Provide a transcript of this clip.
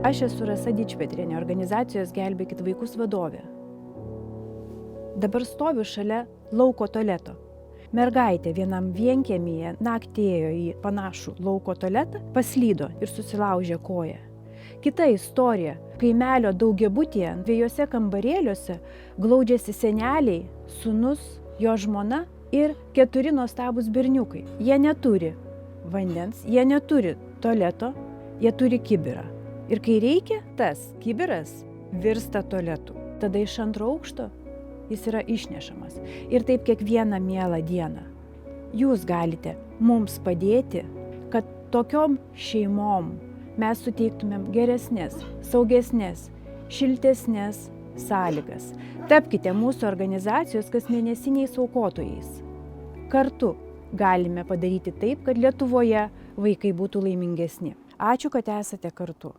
Aš esu Rasa Dičpetrienė, organizacijos Gelbėkit vaikus vadovė. Dabar stoviu šalia lauko tualeto. Mergaitė vienam vienkiemyje naktį ėjo į panašų lauko tualetą, paslydo ir susilaužė koją. Kita istorija. Kaimelio daugiabutyje, 2 kambarėliuose glaudžiasi seneliai, sūnus, jo žmona ir 4 nuostabūs berniukai. Jie neturi vandens, jie neturi tualeto, jie turi kibirą. Ir kai reikia, tas kibiras virsta tualetu. Tada iš 2 aukšto jis yra išnešamas. Ir taip kiekvieną mielą dieną. Jūs galite mums padėti, kad tokiom šeimom mes suteiktumėm geresnės, saugesnės, šiltesnės sąlygas. Tapkite mūsų organizacijos kasmėnesiniais aukotojais. Kartu galime padaryti taip, kad Lietuvoje vaikai būtų laimingesni. Ačiū, kad esate kartu.